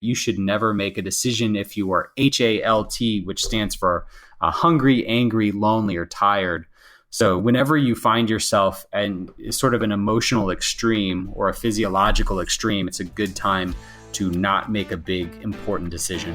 You should never make a decision if you are HALT, which stands for hungry, angry, lonely, or tired. So whenever you find yourself in sort of an emotional extreme or a physiological extreme, it's a good time to not make a big, important decision.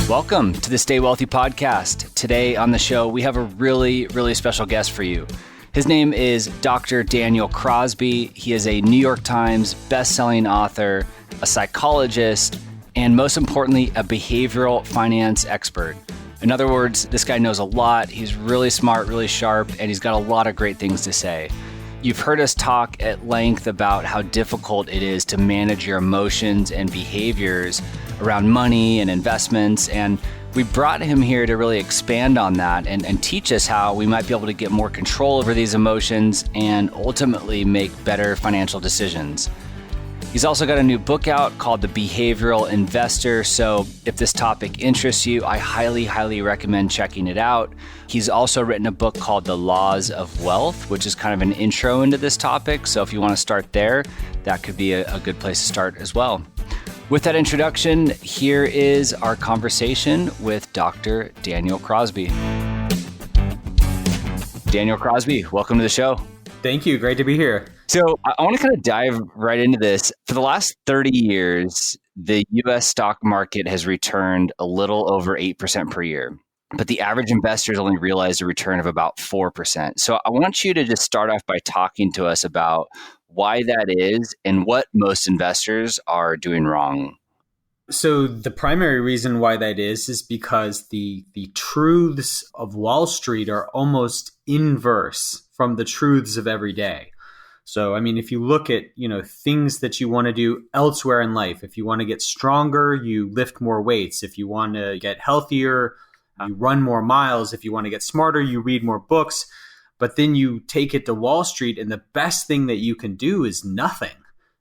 Welcome to the Stay Wealthy podcast. Today on the show, we have a really, really special guest for you. His name is Dr. Daniel Crosby. He is a New York Times best-selling author, a psychologist, and most importantly, a behavioral finance expert. In other words, this guy knows a lot. He's really smart, really sharp, and he's got a lot of great things to say. You've heard us talk at length about how difficult it is to manage your emotions and behaviors around money and investments, and we brought him here to really expand on that and teach us how we might be able to get more control over these emotions and ultimately make better financial decisions. He's also got a new book out called The Behavioral Investor. So if this topic interests you, I highly, highly recommend checking it out. He's also written a book called The Laws of Wealth, which is kind of an intro into this topic. So if you want to start there, that could be a good place to start as well. With that introduction, here is our conversation with Dr. Daniel Crosby. Daniel Crosby, welcome to the show. Thank you. Great to be here. So I want to kind of dive right into this. For the last 30 years, the U.S. stock market has returned a little over 8% per year, but the average investor has only realized a return of about 4%. So I want you to just start off by talking to us about why that is and what most investors are doing wrong. So the primary reason why that is because the truths of Wall Street are almost inverse from the truths of every day. So, I mean, if you look at, things that you want to do elsewhere in life, if you want to get stronger, you lift more weights. If you want to get healthier, you run more miles. If you want to get smarter, you read more books. But then you take it to Wall Street and the best thing that you can do is nothing.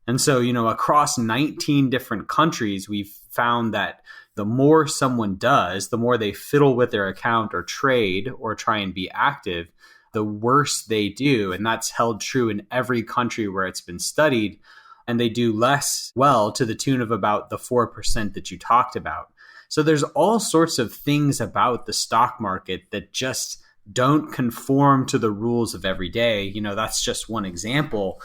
And so, across 19 different countries, we've found that the more someone does, the more they fiddle with their account or trade or try and be active, the worse they do. And that's held true in every country where it's been studied. And they do less well to the tune of about the 4% that you talked about. So there's all sorts of things about the stock market that just don't conform to the rules of every day. That's just one example.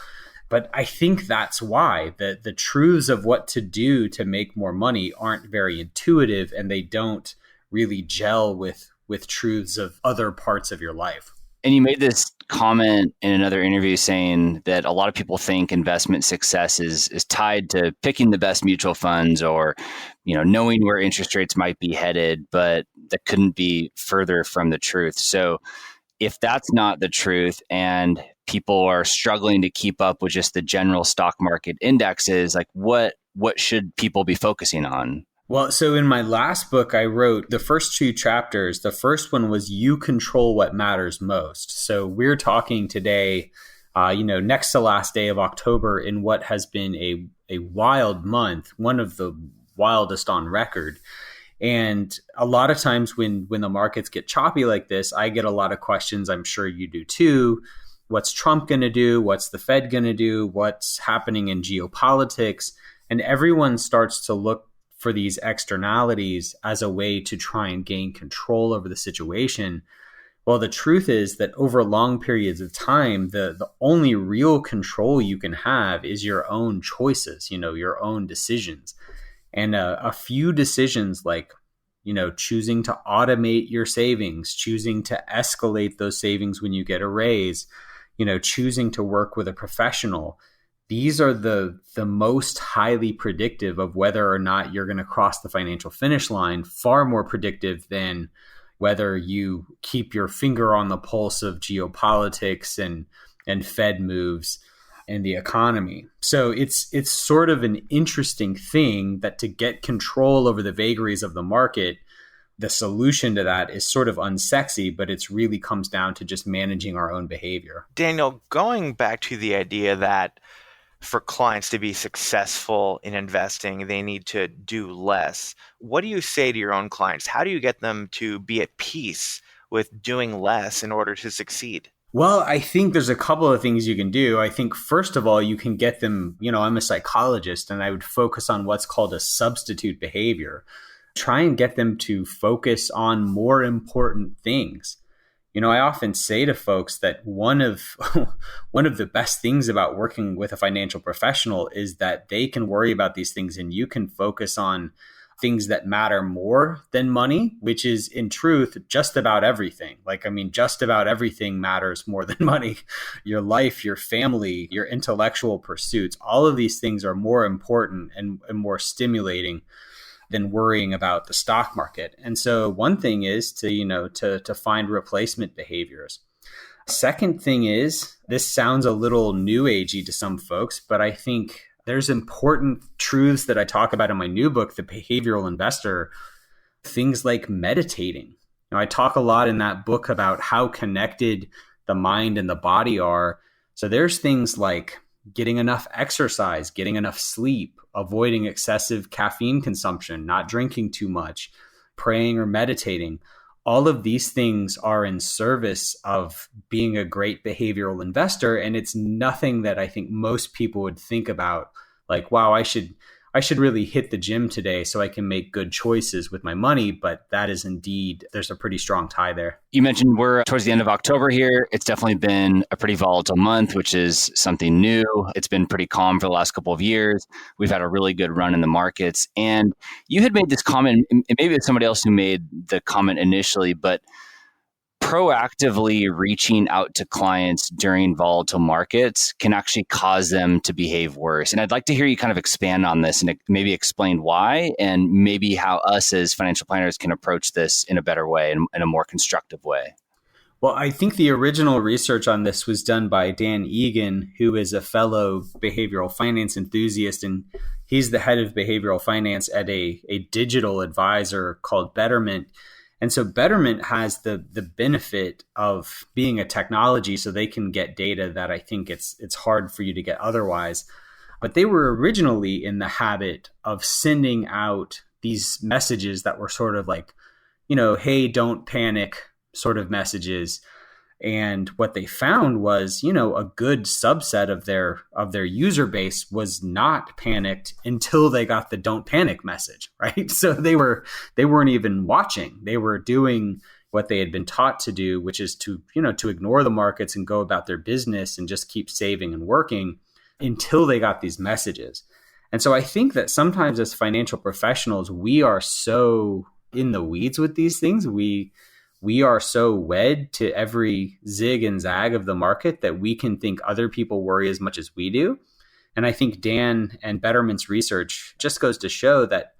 But I think that's why the truths of what to do to make more money aren't very intuitive, and they don't really gel with truths of other parts of your life. And you made this comment in another interview saying that a lot of people think investment success is tied to picking the best mutual funds or, knowing where interest rates might be headed, but that couldn't be further from the truth. So if that's not the truth and people are struggling to keep up with just the general stock market indexes, like what should people be focusing on? Well, so in my last book, I wrote the first two chapters. The first one was You Control What Matters Most. So we're talking today, next to last day of October in what has been a wild month, one of the wildest on record. And a lot of times when the markets get choppy like this, I get a lot of questions. I'm sure you do too. What's Trump going to do? What's the Fed going to do? What's happening in geopolitics? And everyone starts to look for these externalities as a way to try and gain control over the situation. Well, the truth is that over long periods of time, the only real control you can have is your own choices, your own decisions. And a few decisions like, choosing to automate your savings, choosing to escalate those savings when you get a raise, choosing to work with a professional. These are the most highly predictive of whether or not you're going to cross the financial finish line, far more predictive than whether you keep your finger on the pulse of geopolitics and Fed moves and the economy. So it's sort of an interesting thing that to get control over the vagaries of the market, the solution to that is sort of unsexy, but it's really comes down to just managing our own behavior. Daniel, going back to the idea that for clients to be successful in investing, they need to do less. What do you say to your own clients? How do you get them to be at peace with doing less in order to succeed? Well, I think there's a couple of things you can do. I think, first of all, you can get them, I'm a psychologist and I would focus on what's called a substitute behavior. Try and get them to focus on more important things. I often say to folks that one of one of the best things about working with a financial professional is that they can worry about these things and you can focus on things that matter more than money, which is in truth just about everything. Just about everything matters more than money. Your life, your family, your intellectual pursuits, all of these things are more important and more stimulating than worrying about the stock market. And so one thing is to find replacement behaviors. Second thing is, this sounds a little new agey to some folks, but I think there's important truths that I talk about in my new book, The Behavioral Investor, things like meditating. I talk a lot in that book about how connected the mind and the body are. So there's things like getting enough exercise, getting enough sleep, avoiding excessive caffeine consumption, not drinking too much, praying or meditating. All of these things are in service of being a great behavioral investor. And it's nothing that I think most people would think about, like, wow, I should really hit the gym today so I can make good choices with my money. But that is indeed, there's a pretty strong tie there. You mentioned we're towards the end of October here. It's definitely been a pretty volatile month, which is something new. It's been pretty calm for the last couple of years. We've had a really good run in the markets. And you had made this comment, and maybe it's somebody else who made the comment initially, but proactively reaching out to clients during volatile markets can actually cause them to behave worse. And I'd like to hear you kind of expand on this and maybe explain why, and maybe how us as financial planners can approach this in a better way and in a more constructive way. Well, I think the original research on this was done by Dan Egan, who is a fellow behavioral finance enthusiast, and he's the head of behavioral finance at a digital advisor called Betterment. And so Betterment has the benefit of being a technology, so they can get data that I think it's hard for you to get otherwise. But they were originally in the habit of sending out these messages that were sort of like, hey, don't panic sort of messages. And what they found was, a good subset of their user base was not panicked until they got the don't panic message, right? So they weren't even watching. They were doing what they had been taught to do, which is to ignore the markets and go about their business and just keep saving and working until they got these messages. And so I think that sometimes as financial professionals, we are so in the weeds with these things. We are so wed to every zig and zag of the market that we can think other people worry as much as we do. And I think Dan and Betterment's research just goes to show that,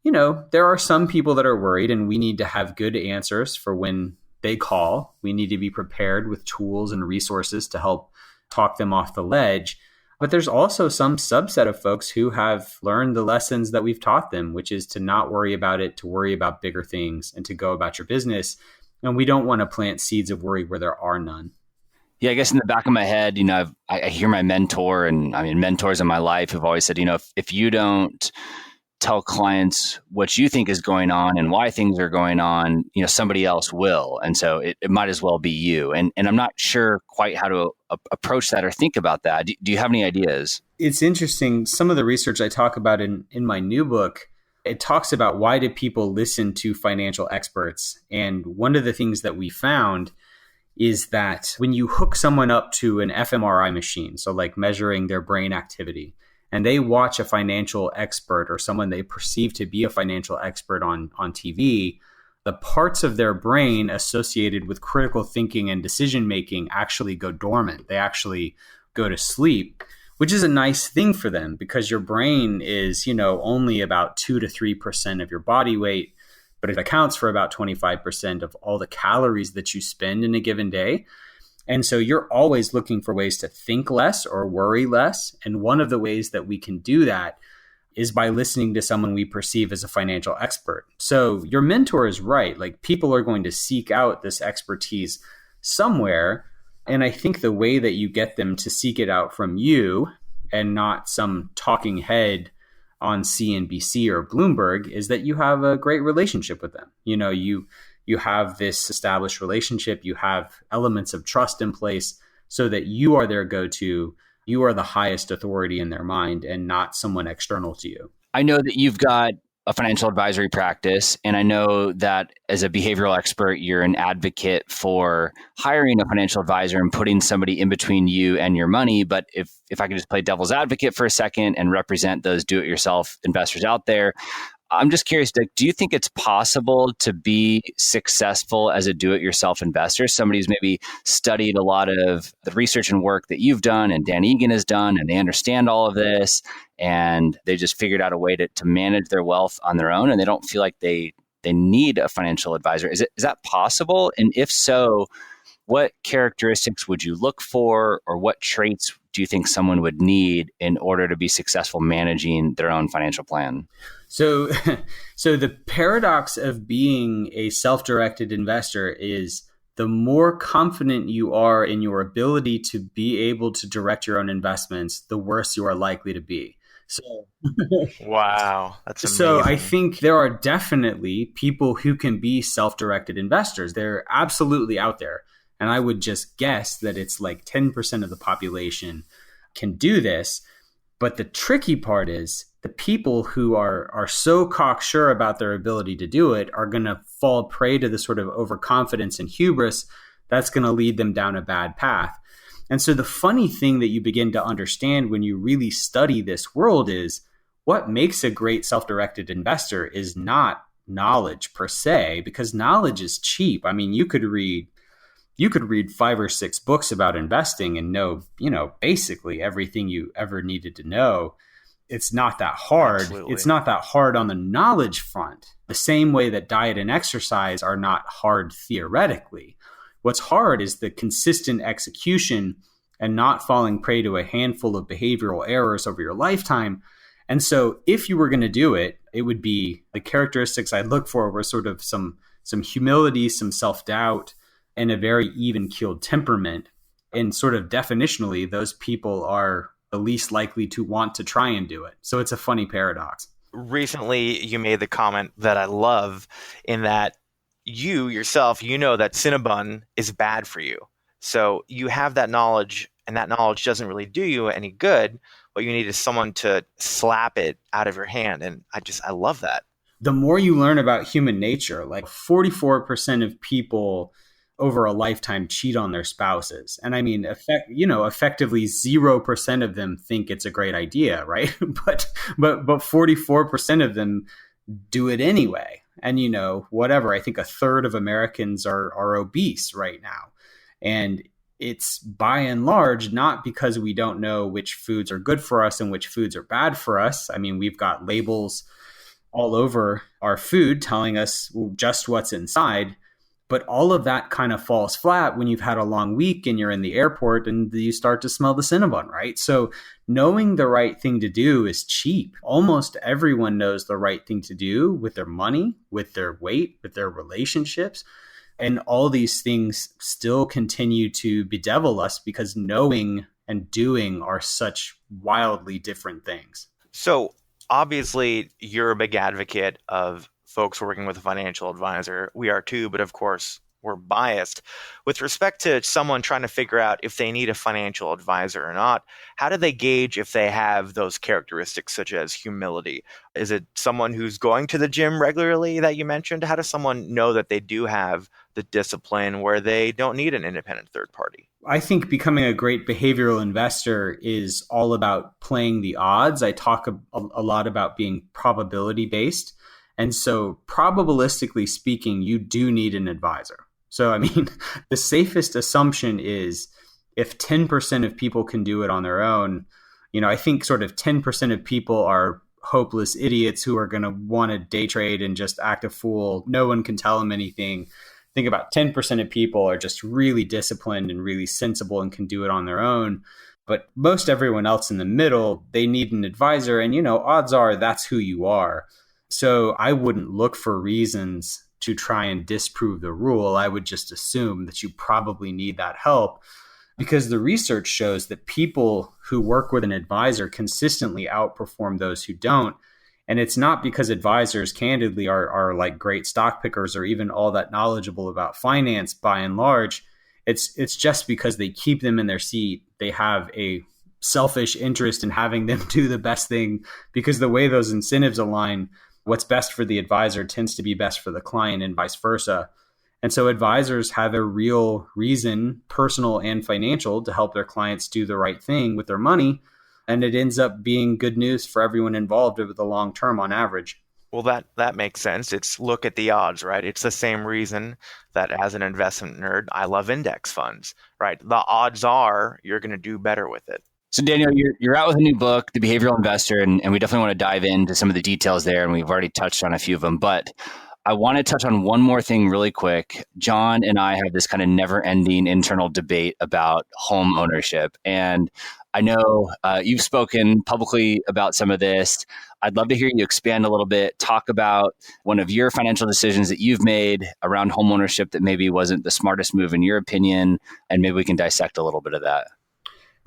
there are some people that are worried, and we need to have good answers for when they call. We need to be prepared with tools and resources to help talk them off the ledge. But there's also some subset of folks who have learned the lessons that we've taught them, which is to not worry about it, to worry about bigger things, and to go about your business. And we don't want to plant seeds of worry where there are none. Yeah, I guess in the back of my head, I hear my mentor, and mentors in my life have always said, if you don't tell clients what you think is going on and why things are going on, somebody else will. And so it might as well be you. And I'm not sure quite how to approach that or think about that. Do you have any ideas? It's interesting. Some of the research I talk about in my new book, it talks about why do people listen to financial experts. And one of the things that we found is that when you hook someone up to an fMRI machine, so like measuring their brain activity, and they watch a financial expert or someone they perceive to be a financial expert on TV, the parts of their brain associated with critical thinking and decision making actually go dormant. They actually go to sleep, which is a nice thing for them because your brain is, only about 2 to 3% of your body weight, but it accounts for about 25% of all the calories that you spend in a given day. And so you're always looking for ways to think less or worry less. And one of the ways that we can do that is by listening to someone we perceive as a financial expert. So your mentor is right. Like, people are going to seek out this expertise somewhere. And I think the way that you get them to seek it out from you and not some talking head on CNBC or Bloomberg is that you have a great relationship with them. you have this established relationship, you have elements of trust in place so that you are their go-to, you are the highest authority in their mind and not someone external to you. I know that you've got a financial advisory practice, and I know that as a behavioral expert, you're an advocate for hiring a financial advisor and putting somebody in between you and your money. But if I could just play devil's advocate for a second and represent those do-it-yourself investors out there, I'm just curious, do you think it's possible to be successful as a do-it-yourself investor? Somebody who's maybe studied a lot of the research and work that you've done and Dan Egan has done, and they understand all of this, and they just figured out a way to manage their wealth on their own, and they don't feel like they need a financial advisor. Is that possible? And if so, what characteristics would you look for, or what traits do you think someone would need in order to be successful managing their own financial plan? So the paradox of being a self-directed investor is the more confident you are in your ability to be able to direct your own investments, the worse you are likely to be. So, wow, that's amazing. So I think there are definitely people who can be self-directed investors. They're absolutely out there. And I would just guess that it's like 10% of the population can do this. But the tricky part is the people who are so cocksure about their ability to do it are going to fall prey to the sort of overconfidence and hubris that's going to lead them down a bad path. And so the funny thing that you begin to understand when you really study this world is what makes a great self-directed investor is not knowledge per se, because knowledge is cheap. I mean, you could read 5 or 6 books about investing and know, basically everything you ever needed to know. It's not that hard. Absolutely. It's not that hard on the knowledge front. The same way that diet and exercise are not hard theoretically. What's hard is the consistent execution and not falling prey to a handful of behavioral errors over your lifetime. And so if you were going to do it, it would be the characteristics I'd look for were sort of some humility, some self-doubt, and a very even-keeled temperament. And sort of definitionally, those people are the least likely to want to try and do it. So it's a funny paradox. Recently, you made the comment that I love in that you yourself, that Cinnabon is bad for you. So you have that knowledge, and that knowledge doesn't really do you any good. What you need is someone to slap it out of your hand. And I love that. The more you learn about human nature, like 44% of people over a lifetime cheat on their spouses. And I mean, effectively 0% of them think it's a great idea, right? but 44% of them do it anyway. And whatever, I think a third of Americans are obese right now. And it's by and large not because we don't know which foods are good for us and which foods are bad for us. I mean, we've got labels all over our food telling us just what's inside. But all of that kind of falls flat when you've had a long week and you're in the airport and you start to smell the Cinnabon, right? So knowing the right thing to do is cheap. Almost everyone knows the right thing to do with their money, with their weight, with their relationships. And all these things still continue to bedevil us because knowing and doing are such wildly different things. So obviously, you're a big advocate of folks working with a financial advisor. We are too, but of course, we're biased. With respect to someone trying to figure out if they need a financial advisor or not, how do they gauge if they have those characteristics such as humility? Is it someone who's going to the gym regularly that you mentioned? How does someone know that they do have the discipline where they don't need an independent third party? I think becoming a great behavioral investor is all about playing the odds. I talk a lot about being probability based. And so probabilistically speaking, you do need an advisor. So, I mean, the safest assumption is if 10% of people can do it on their own, I think sort of 10% of people are hopeless idiots who are going to want to day trade and just act a fool. No one can tell them anything. I think about 10% of people are just really disciplined and really sensible and can do it on their own. But most everyone else in the middle, they need an advisor. And, odds are that's who you are. So I wouldn't look for reasons to try and disprove the rule. I would just assume that you probably need that help because the research shows that people who work with an advisor consistently outperform those who don't. And it's not because advisors candidly are like great stock pickers or even all that knowledgeable about finance by and large. It's just because they keep them in their seat. They have a selfish interest in having them do the best thing, because the way those incentives align, what's best for the advisor tends to be best for the client and vice versa. And so advisors have a real reason, personal and financial, to help their clients do the right thing with their money. And it ends up being good news for everyone involved over the long term on average. Well, that makes sense. It's look at the odds, right? It's the same reason that as an investment nerd, I love index funds, right? The odds are you're going to do better with it. So Daniel, you're out with a new book, The Behavioral Investor, and we definitely want to dive into some of the details there, and we've already touched on a few of them. But I want to touch on one more thing really quick. John and I have this kind of never-ending internal debate about home ownership. And I know you've spoken publicly about some of this. I'd love to hear you expand a little bit, talk about one of your financial decisions that you've made around home ownership that maybe wasn't the smartest move in your opinion, and maybe we can dissect a little bit of that.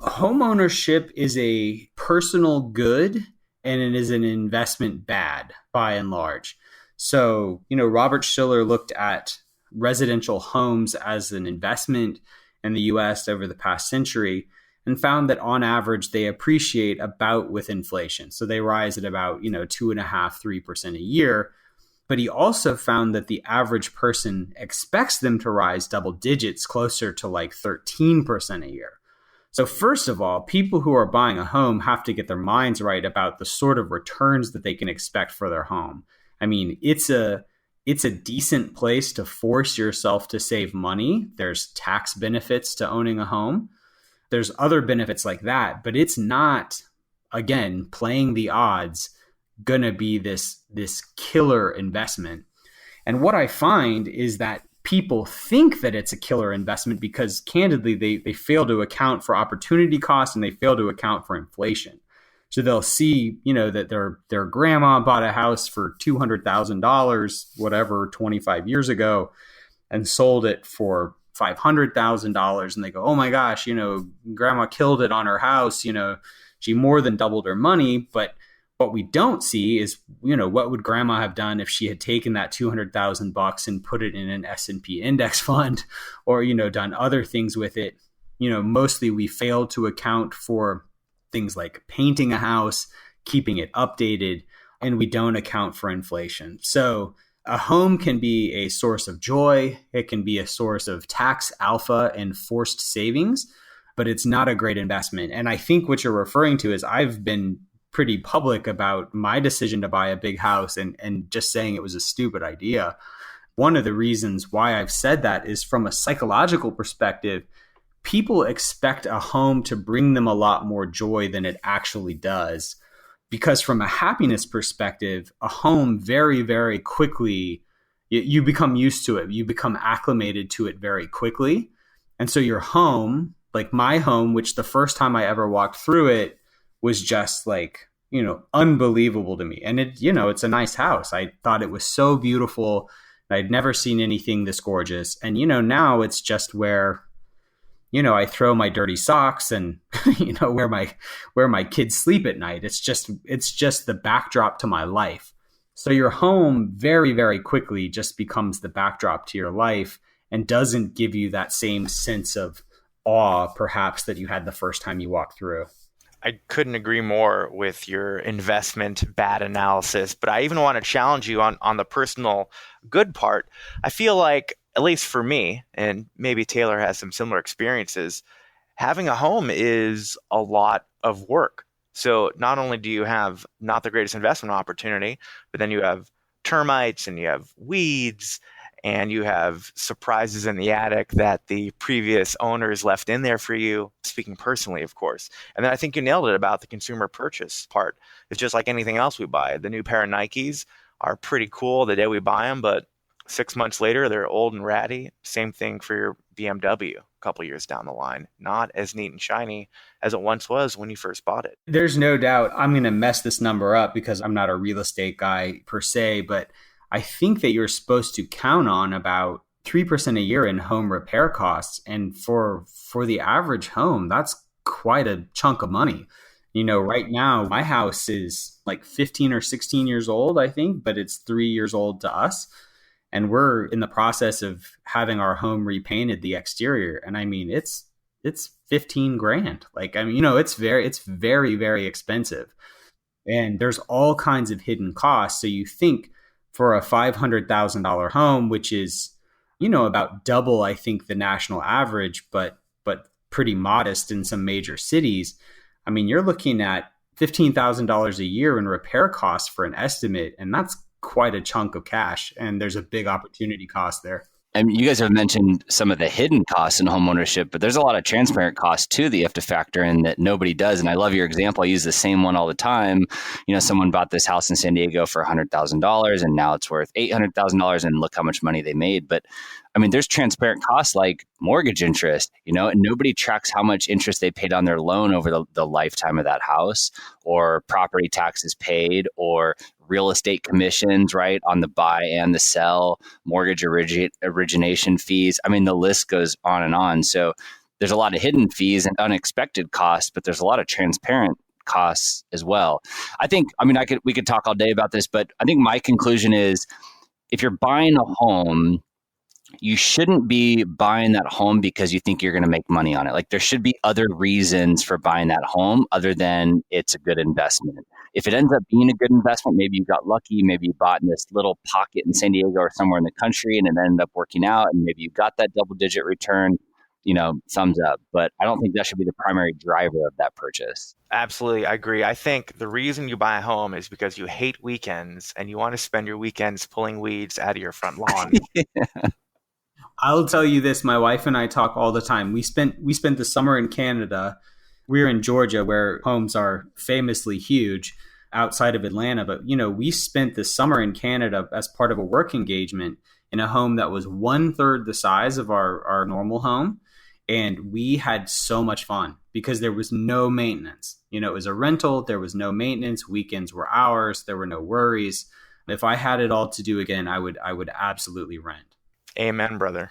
Home ownership is a personal good, and it is an investment bad by and large. So, Robert Shiller looked at residential homes as an investment in the US over the past century and found that on average, they appreciate about with inflation. So they rise at about, 2.5%, 3% a year. But he also found that the average person expects them to rise double digits, closer to like 13% a year. So first of all, people who are buying a home have to get their minds right about the sort of returns that they can expect for their home. I mean, it's a decent place to force yourself to save money. There's tax benefits to owning a home. There's other benefits like that, but it's not, again, playing the odds, going to be this killer investment. And what I find is that people think that it's a killer investment because candidly, they fail to account for opportunity costs and they fail to account for inflation. So they'll see, that their grandma bought a house for $200,000, whatever, 25 years ago, and sold it for $500,000. And they go, oh my gosh, grandma killed it on her house. She more than doubled her money. But what we don't see is, what would grandma have done if she had taken that $200,000 and put it in an S&P index fund or, done other things with it. Mostly we fail to account for things like painting a house, keeping it updated, and we don't account for inflation. So a home can be a source of joy. It can be a source of tax alpha and forced savings, but it's not a great investment. And I think what you're referring to is I've been pretty public about my decision to buy a big house and just saying it was a stupid idea. One of the reasons why I've said that is from a psychological perspective. People expect a home to bring them a lot more joy than it actually does. Because from a happiness perspective, a home very, very quickly, you become used to it. You become acclimated to it very quickly. And so your home, like my home, which the first time I ever walked through it was just like, unbelievable to me. And it's a nice house. I thought it was so beautiful. I'd never seen anything this gorgeous. And, now it's just where I throw my dirty socks and, where my kids sleep at night. It's just the backdrop to my life. So your home very, very quickly just becomes the backdrop to your life and doesn't give you that same sense of awe, perhaps, that you had the first time you walked through. I couldn't agree more with your investment bad analysis, but I even want to challenge you on the personal good part. I feel like, at least for me, and maybe Taylor has some similar experiences, having a home is a lot of work. So not only do you have not the greatest investment opportunity, but then you have termites and you have weeds and you have surprises in the attic that the previous owners left in there for you, speaking personally, of course. And then I think you nailed it about the consumer purchase part. It's just like anything else we buy. The new pair of Nikes are pretty cool the day we buy them, but 6 months later, they're old and ratty. Same thing for your BMW a couple years down the line. Not as neat and shiny as it once was when you first bought it. There's no doubt I'm going to mess this number up because I'm not a real estate guy per se, but I think that you're supposed to count on about 3% a year in home repair costs. And for the average home, that's quite a chunk of money. Right now, my house is like 15 or 16 years old, I think, but it's 3 years old to us. And we're in the process of having our home repainted, the exterior. And I mean, it's 15 grand. Like, I mean, it's very, very expensive. And there's all kinds of hidden costs. So you think for a $500,000 home, which is, about double, I think, the national average, but pretty modest in some major cities. I mean, you're looking at $15,000 a year in repair costs for an estimate, and that's quite a chunk of cash. And there's a big opportunity cost there. I mean, you guys have mentioned some of the hidden costs in homeownership, but there's a lot of transparent costs too that you have to factor in that nobody does. And I love your example. I use the same one all the time. Someone bought this house in San Diego for $100,000 and now it's worth $800,000 and look how much money they made. But I mean, there's transparent costs like mortgage interest, and nobody tracks how much interest they paid on their loan over the lifetime of that house, or property taxes paid, or real estate commissions, right, on the buy and the sell, mortgage origination fees. I mean, the list goes on and on. So there's a lot of hidden fees and unexpected costs, but there's a lot of transparent costs as well. We could talk all day about this, but I think my conclusion is if you're buying a home, you shouldn't be buying that home because you think you're going to make money on it. Like, there should be other reasons for buying that home other than it's a good investment. If it ends up being a good investment, maybe you got lucky, maybe you bought in this little pocket in San Diego or somewhere in the country and it ended up working out and maybe you got that double-digit return, thumbs up. But I don't think that should be the primary driver of that purchase. Absolutely. I agree. I think the reason you buy a home is because you hate weekends and you want to spend your weekends pulling weeds out of your front lawn. Yeah. I'll tell you this, my wife and I talk all the time. We spent the summer in Canada. We're in Georgia where homes are famously huge outside of Atlanta. But, we spent the summer in Canada as part of a work engagement in a home that was 1/3 the size of our normal home. And we had so much fun because there was no maintenance. It was a rental. There was no maintenance. Weekends were ours. There were no worries. If I had it all to do again, I would absolutely rent. Amen, brother.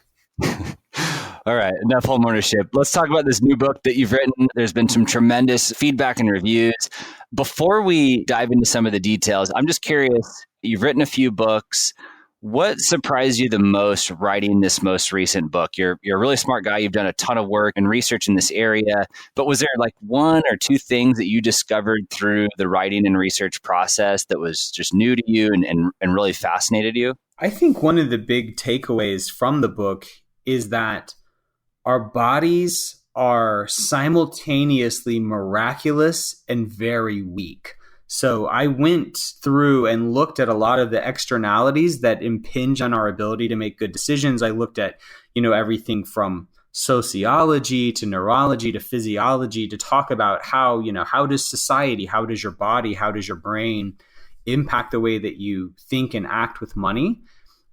All right, enough home ownership. Let's talk about this new book that you've written. There's been some tremendous feedback and reviews. Before we dive into some of the details, I'm just curious, you've written a few books. What surprised you the most writing this most recent book? You're a really smart guy. You've done a ton of work and research in this area. But was there like one or two things that you discovered through the writing and research process that was just new to you and really fascinated you? I think one of the big takeaways from the book is that our bodies are simultaneously miraculous and very weak. So I went through and looked at a lot of the externalities that impinge on our ability to make good decisions. I looked at, everything from sociology to neurology to physiology to talk about how does society, how does your body, how does your brain impact the way that you think and act with money.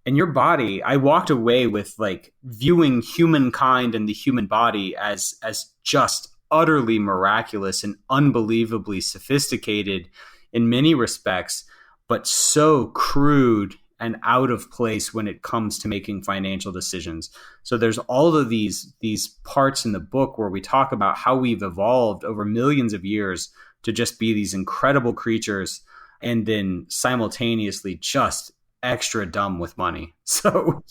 And your body, I walked away with like viewing humankind and the human body as just utterly miraculous and unbelievably sophisticated in many respects, but so crude and out of place when it comes to making financial decisions. So there's all of these parts in the book where we talk about how we've evolved over millions of years to just be these incredible creatures and then simultaneously just extra dumb with money. So,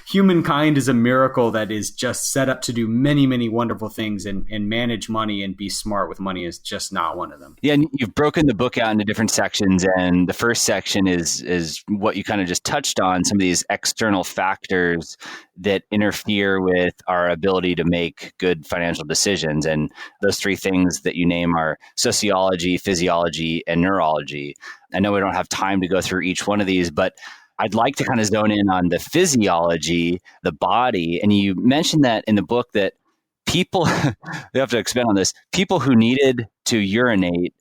humankind is a miracle that is just set up to do many, many wonderful things, and manage money and be smart with money is just not one of them. Yeah, and you've broken the book out into different sections, and the first section is what you kind of just touched on, some of these external factors that interfere with our ability to make good financial decisions. And those three things that you name are sociology, physiology, and neurology. I know we don't have time to go through each one of these, but I'd like to kind of zone in on the physiology, the body. And you mentioned that in the book that people, we have to expand on this, people who needed to urinate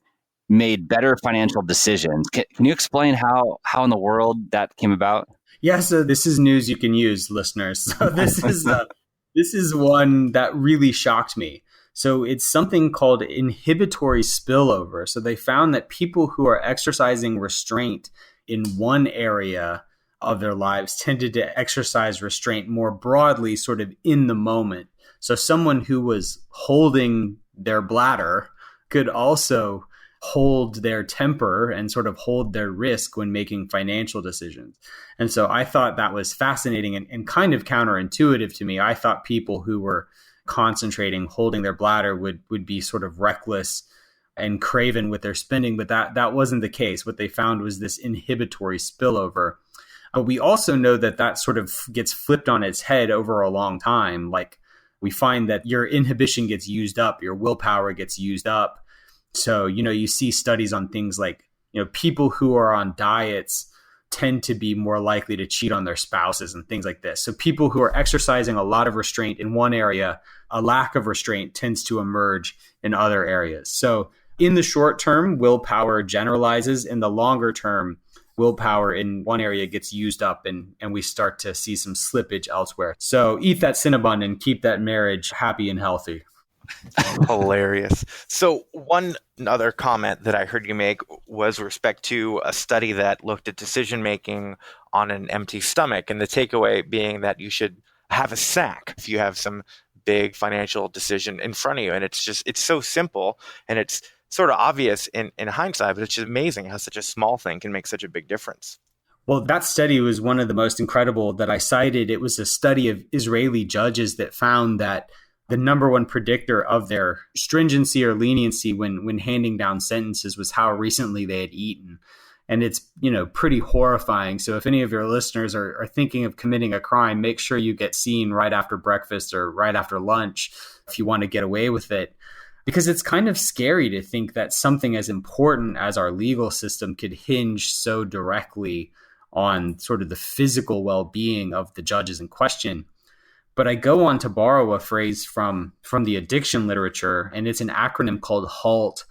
made better financial decisions. Can you explain how in the world that came about? Yeah, so this is news you can use, listeners. So this is one that really shocked me. So it's something called inhibitory spillover. So they found that people who are exercising restraint in one area of their lives tended to exercise restraint more broadly, sort of in the moment. So someone who was holding their bladder could also hold their temper and sort of hold their risk when making financial decisions. And so I thought that was fascinating and kind of counterintuitive to me. I thought people who were concentrating, holding their bladder would be sort of reckless and craven with their spending, but that wasn't the case. What they found was this inhibitory spillover. But we also know that sort of gets flipped on its head over a long time. Like we find that your inhibition gets used up, your willpower gets used up. So, you see studies on things like, people who are on diets tend to be more likely to cheat on their spouses and things like this. So people who are exercising a lot of restraint in one area, a lack of restraint tends to emerge in other areas. So in the short term, willpower generalizes. In the longer term, willpower in one area gets used up and we start to see some slippage elsewhere. So eat that Cinnabon and keep that marriage happy and healthy. Hilarious. So one other comment that I heard you make was respect to a study that looked at decision making on an empty stomach, and the takeaway being that you should have a snack if you have some big financial decision in front of you. And it's so simple and it's sort of obvious in hindsight, but it's just amazing how such a small thing can make such a big difference. Well, that study was one of the most incredible that I cited. It was a study of Israeli judges that found that the number one predictor of their stringency or leniency when handing down sentences was how recently they had eaten. And it's, pretty horrifying. So if any of your listeners are thinking of committing a crime, make sure you get seen right after breakfast or right after lunch if you want to get away with it. Because it's kind of scary to think that something as important as our legal system could hinge so directly on sort of the physical well-being of the judges in question. But I go on to borrow a phrase from the addiction literature, and it's an acronym called HALT.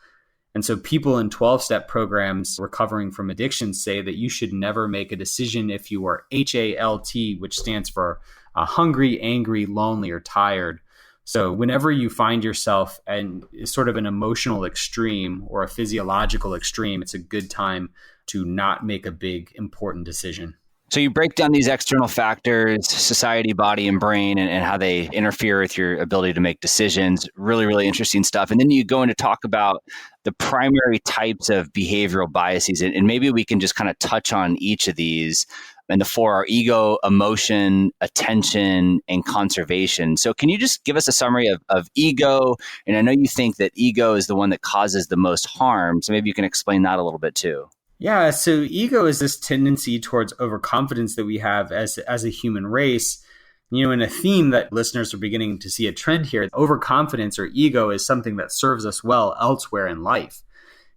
And so people in 12-step programs recovering from addiction say that you should never make a decision if you are HALT, which stands for hungry, angry, lonely, or tired. So whenever you find yourself in sort of an emotional extreme or a physiological extreme, it's a good time to not make a big, important decision. So you break down these external factors, society, body, and brain, and how they interfere with your ability to make decisions. Really, really interesting stuff. And then you go into talk about the primary types of behavioral biases. And maybe we can just kind of touch on each of these. And the four are ego, emotion, attention, and conservation. So can you just give us a summary of ego? And I know you think that ego is the one that causes the most harm. So maybe you can explain that a little bit too. Yeah, so ego is this tendency towards overconfidence that we have as a human race. And a theme that listeners are beginning to see a trend here, overconfidence or ego is something that serves us well elsewhere in life.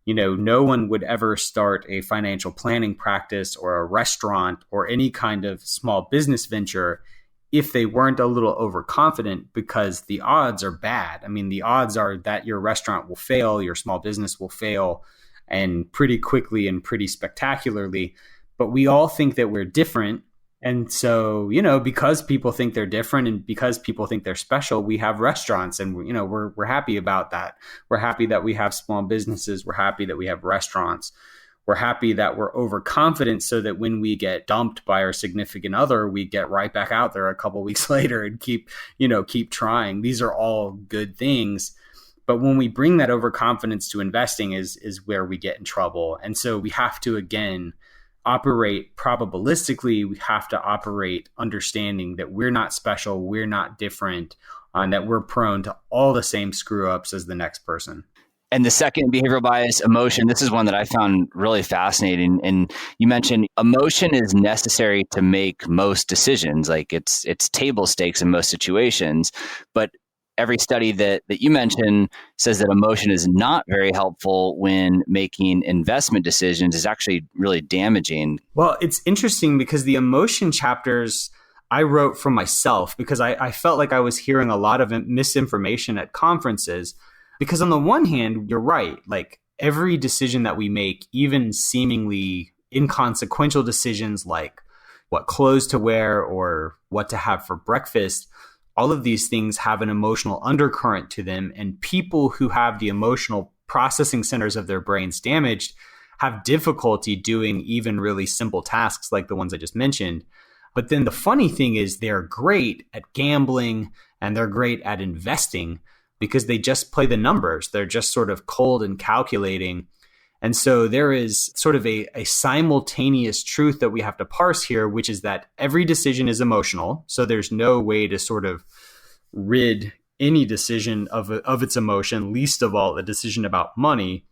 No one would ever start a financial planning practice or a restaurant or any kind of small business venture if they weren't a little overconfident, because the odds are bad. I mean, the odds are that your restaurant will fail, your small business will fail, and pretty quickly and pretty spectacularly. But we all think that we're different. And so, because people think they're different and because people think they're special, we have restaurants and, we're happy about that. We're happy that we have small businesses. We're happy that we have restaurants. We're happy that we're overconfident so that when we get dumped by our significant other, we get right back out there a couple weeks later and keep trying. These are all good things. But when we bring that overconfidence to investing is where we get in trouble. And so we have to, again, operate probabilistically. We have to operate understanding that we're not special, we're not different, and that we're prone to all the same screw ups as the next person. And the second behavioral bias, emotion, this is one that I found really fascinating. And you mentioned emotion is necessary to make most decisions. Like it's table stakes in most situations. But every study that you mentioned says that emotion is not very helpful when making investment decisions. Is actually really damaging. Well, it's interesting because the emotion chapters I wrote for myself because I felt like I was hearing a lot of misinformation at conferences. Because on the one hand, you're right. Like every decision that we make, even seemingly inconsequential decisions like what clothes to wear or what to have for breakfast, all of these things have an emotional undercurrent to them. And people who have the emotional processing centers of their brains damaged have difficulty doing even really simple tasks like the ones I just mentioned. But then the funny thing is they're great at gambling and they're great at investing. because they just play the numbers. They're just sort of cold and calculating. And so there is sort of a simultaneous truth that we have to parse here, which is that every decision is emotional. So there's no way to sort of rid any decision of its emotion, least of all a decision about money.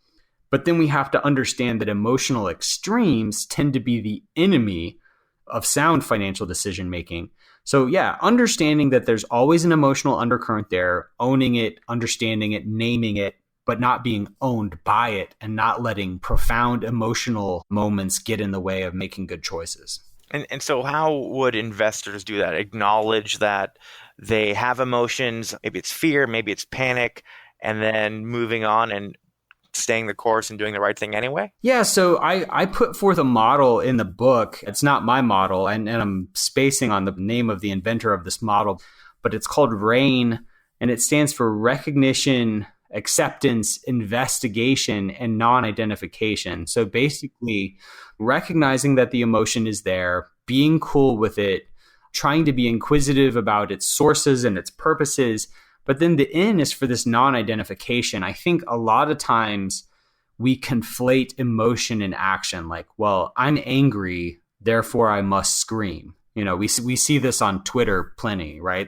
But then we have to understand that emotional extremes tend to be the enemy of sound financial decision making. So yeah, understanding that there's always an emotional undercurrent there, owning it, understanding it, naming it, but not being owned by it and not letting profound emotional moments get in the way of making good choices. And so how would investors do that? Acknowledge that they have emotions, maybe it's fear, maybe it's panic, and then moving on and staying the course and doing the right thing anyway? Yeah, so I put forth a model in the book. It's not my model, and I'm spacing on the name of the inventor of this model, but it's called RAIN, and it stands for recognition, acceptance, investigation, and non-identification. So basically, recognizing that the emotion is there, being cool with it, trying to be inquisitive about its sources and its purposes. But then the N is for this non-identification. I think a lot of times we conflate emotion and action. Like, well, I'm angry, therefore I must scream. We see this on Twitter plenty, right?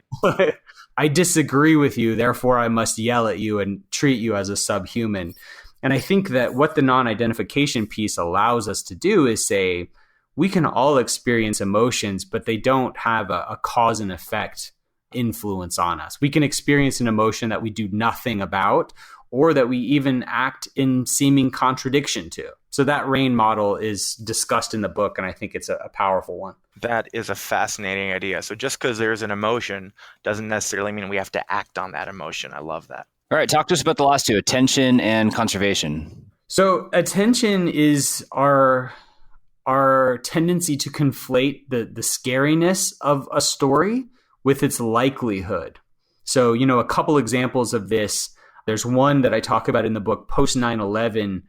I disagree with you, therefore I must yell at you and treat you as a subhuman. And I think that what the non-identification piece allows us to do is say, we can all experience emotions, but they don't have a cause and effect influence on us. We can experience an emotion that we do nothing about, or that we even act in seeming contradiction to. So that RAIN model is discussed in the book, and I think it's a powerful one. That is a fascinating idea. So just because there's an emotion doesn't necessarily mean we have to act on that emotion. I love that. All right, talk to us about the last two, attention and conservation. So attention is our tendency to conflate the scariness of a story with its likelihood. So, a couple examples of this. There's one that I talk about in the book, post 9/11.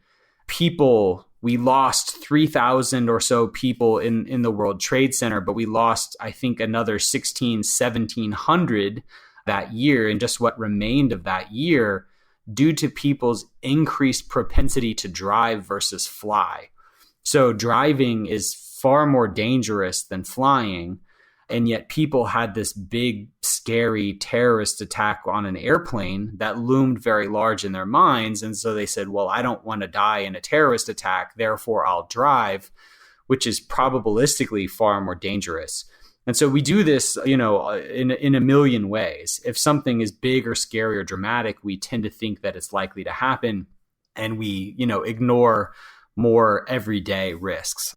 We lost 3,000 or so people in the World Trade Center, but we lost, I think, another 1,700 that year, and just what remained of that year due to people's increased propensity to drive versus fly. So driving is far more dangerous than flying. And yet people had this big, scary terrorist attack on an airplane that loomed very large in their minds. And so they said, well, I don't want to die in a terrorist attack, therefore I'll drive, which is probabilistically far more dangerous. And so we do this, in a million ways. If something is big or scary or dramatic, we tend to think that it's likely to happen. And we, ignore more everyday risks.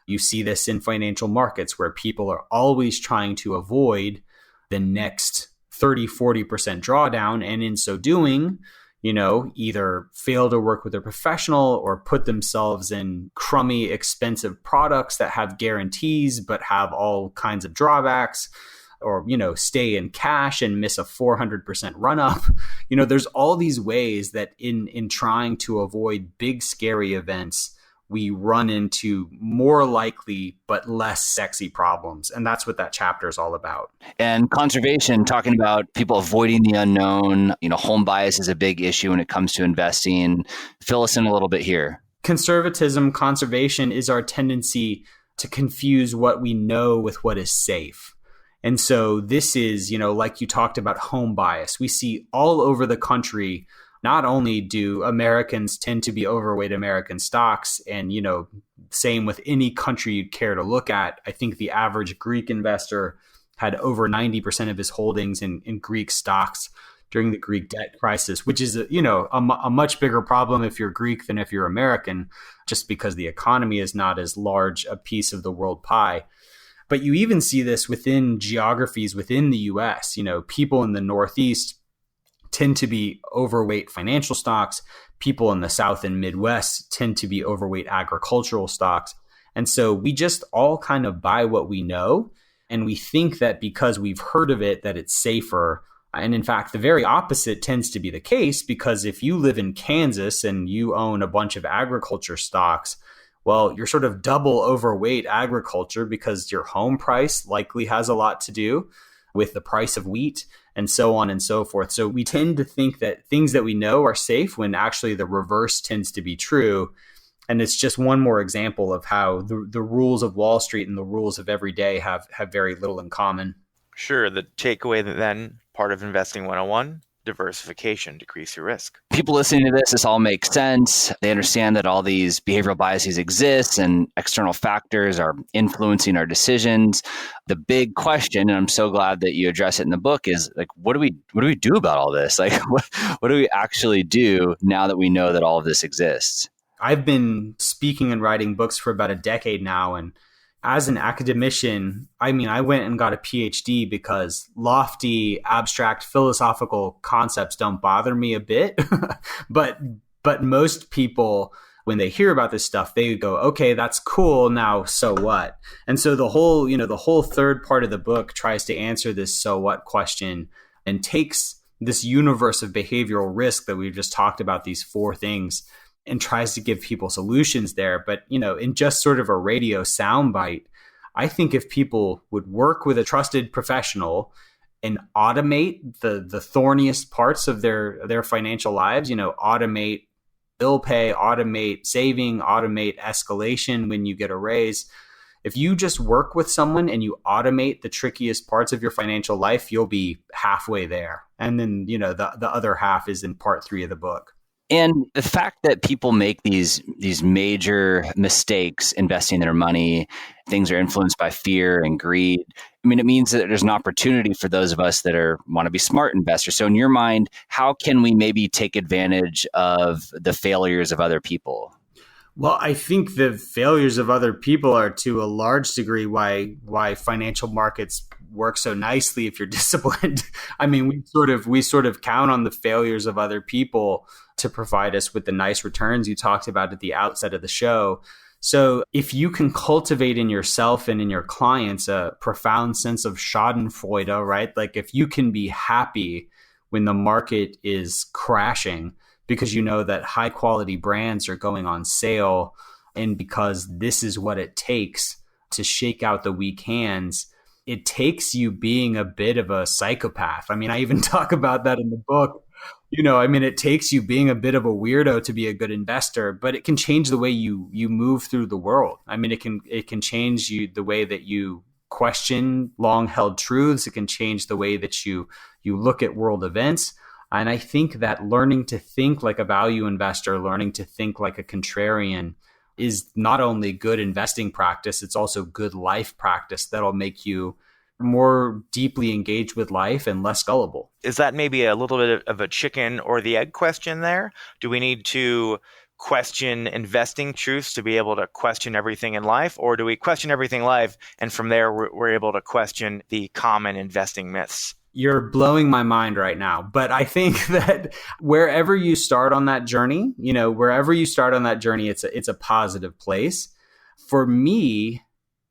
You see this in financial markets where people are always trying to avoid the next 30, 40% drawdown. And in so doing, either fail to work with a professional or put themselves in crummy, expensive products that have guarantees but have all kinds of drawbacks, or, stay in cash and miss a 400% run up. There's all these ways that in trying to avoid big, scary events, we run into more likely but less sexy problems. And that's what that chapter is all about. And conservation, talking about people avoiding the unknown, home bias is a big issue when it comes to investing. Fill us in a little bit here. Conservation is our tendency to confuse what we know with what is safe. And so this is, like you talked about home bias. We see all over the country. Not only do Americans tend to be overweight American stocks, and, same with any country you'd care to look at. I think the average Greek investor had over 90% of his holdings in Greek stocks during the Greek debt crisis, which is, a much bigger problem if you're Greek than if you're American, just because the economy is not as large a piece of the world pie. But you even see this within geographies within the US. People in the Northeast tend to be overweight financial stocks. People in the South and Midwest tend to be overweight agricultural stocks. And so we just all kind of buy what we know. And we think that because we've heard of it, that it's safer. And in fact, the very opposite tends to be the case, because if you live in Kansas and you own a bunch of agriculture stocks, well, you're sort of double overweight agriculture because your home price likely has a lot to do with the price of wheat. and so on and so forth. So we tend to think that things that we know are safe when actually the reverse tends to be true. And it's just one more example of how the rules of Wall Street and the rules of every day have very little in common. Sure. The takeaway then, part of investing 101, diversification, decrease your risk. People listening to this all makes sense. They understand that all these behavioral biases exist and external factors are influencing our decisions. The big question, and I'm so glad that you address it in the book, is like, what do we do about all this? Like, what do we actually do now that we know that all of this exists? I've been speaking and writing books for about a decade now. And as an academician, I went and got a PhD because lofty, abstract, philosophical concepts don't bother me a bit. but most people, when they hear about this stuff, they go, okay, that's cool. Now, so what? And so the whole third part of the book tries to answer this so what question and takes this universe of behavioral risk that we've just talked about, these four things, and tries to give people solutions there. But, in just sort of a radio soundbite, I think if people would work with a trusted professional and automate the thorniest parts of their financial lives, automate bill pay, automate saving, automate escalation when you get a raise. If you just work with someone and you automate the trickiest parts of your financial life, you'll be halfway there. And then, the other half is in part 3 of the book. And the fact that people make these major mistakes investing their money, things are influenced by fear and greed. It means that there's an opportunity for those of us that want to be smart investors. So in your mind, how can we maybe take advantage of the failures of other people? Well, I think the failures of other people are to a large degree why financial markets work so nicely if you're disciplined. We sort of count on the failures of other people to provide us with the nice returns you talked about at the outset of the show. So if you can cultivate in yourself and in your clients a profound sense of schadenfreude, right? Like if you can be happy when the market is crashing because you know that high quality brands are going on sale and because this is what it takes to shake out the weak hands, it takes you being a bit of a psychopath. I even talk about that in the book. It takes you being a bit of a weirdo to be a good investor, but it can change the way you move through the world. It can change the way that you question long held truths. It can change the way that you look at world events. And I think that learning to think like a value investor, learning to think like a contrarian is not only good investing practice, it's also good life practice that'll make you more deeply engaged with life and less gullible. Is that maybe a little bit of a chicken or the egg question there? Do we need to question investing truths to be able to question everything in life? Or do we question everything in life and from there we're able to question the common investing myths? You're blowing my mind right now. But I think that wherever you start on that journey, it's a positive place. For me,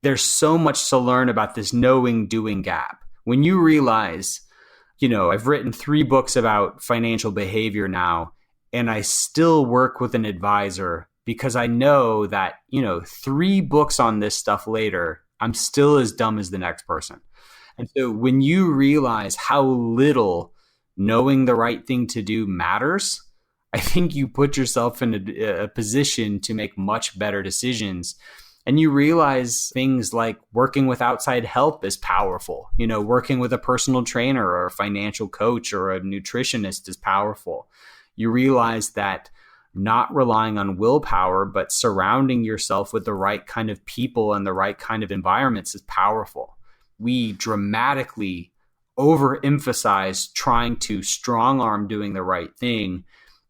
there's so much to learn about this knowing doing gap. When you realize, I've written 3 books about financial behavior now, and I still work with an advisor because I know that, 3 books on this stuff later, I'm still as dumb as the next person. And so when you realize how little knowing the right thing to do matters, I think you put yourself in a position to make much better decisions. And you realize things like working with outside help is powerful. Working with a personal trainer or a financial coach or a nutritionist is powerful. You realize that not relying on willpower, but surrounding yourself with the right kind of people and the right kind of environments is powerful. We dramatically overemphasize trying to strong arm doing the right thing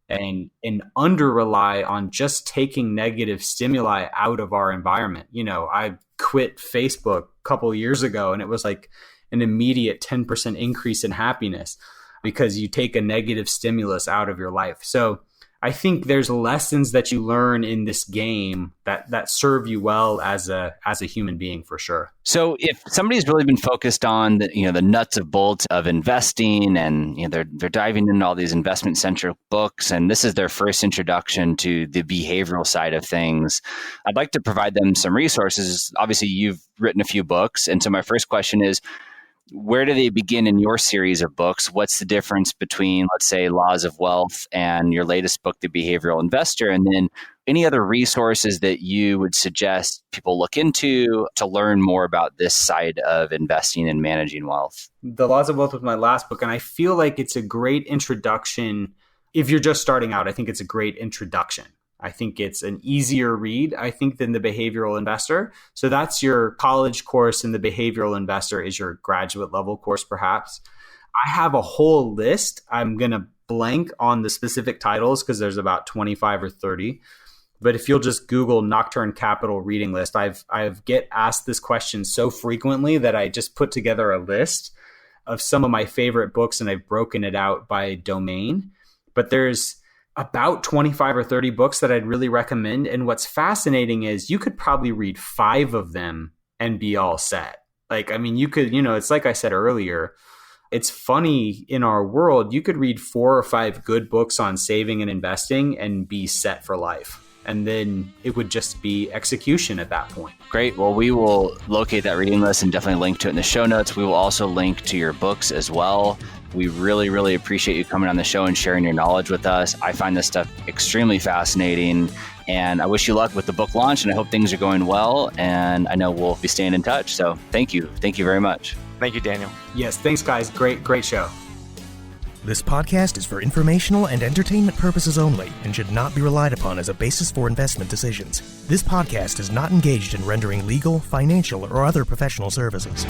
and under rely on just taking negative stimuli out of our environment. I quit Facebook a couple of years ago and it was like an immediate 10% increase in happiness because you take a negative stimulus out of your life. So I think there's lessons that you learn in this game that serve you well as a human being for sure. So if somebody's really been focused on the nuts and bolts of investing and they're diving into all these investment centric books and this is their first introduction to the behavioral side of things, I'd like to provide them some resources. Obviously, you've written a few books, and so my first question is, Where do they begin in your series of books? What's the difference between, let's say, Laws of Wealth and your latest book, The Behavioral Investor? And then any other resources that you would suggest people look into to learn more about this side of investing and managing wealth? The Laws of Wealth was my last book, and I feel like it's a great introduction. If you're just starting out, I think it's a great introduction. I think it's an easier read, I think, than The Behavioral Investor. So that's your college course, and The Behavioral Investor is your graduate level course, perhaps. I have a whole list. I'm going to blank on the specific titles because there's about 25 or 30. But if you'll just Google Nocturne Capital reading list, I've get asked this question so frequently that I just put together a list of some of my favorite books, and I've broken it out by domain. But there's about 25 or 30 books that I'd really recommend. And what's fascinating is you could probably read 5 of them and be all set. Like, I mean, you could, it's like I said earlier, it's funny in our world, you could read 4 or 5 good books on saving and investing and be set for life. And then it would just be execution at that point. Great. Well, we will locate that reading list and definitely link to it in the show notes. We will also link to your books as well. We really, really appreciate you coming on the show and sharing your knowledge with us. I find this stuff extremely fascinating, and I wish you luck with the book launch, and I hope things are going well, and I know we'll be staying in touch. So thank you. Thank you very much. Thank you, Daniel. Yes, thanks, guys. Great show. This podcast is for informational and entertainment purposes only and should not be relied upon as a basis for investment decisions. This podcast is not engaged in rendering legal, financial, or other professional services.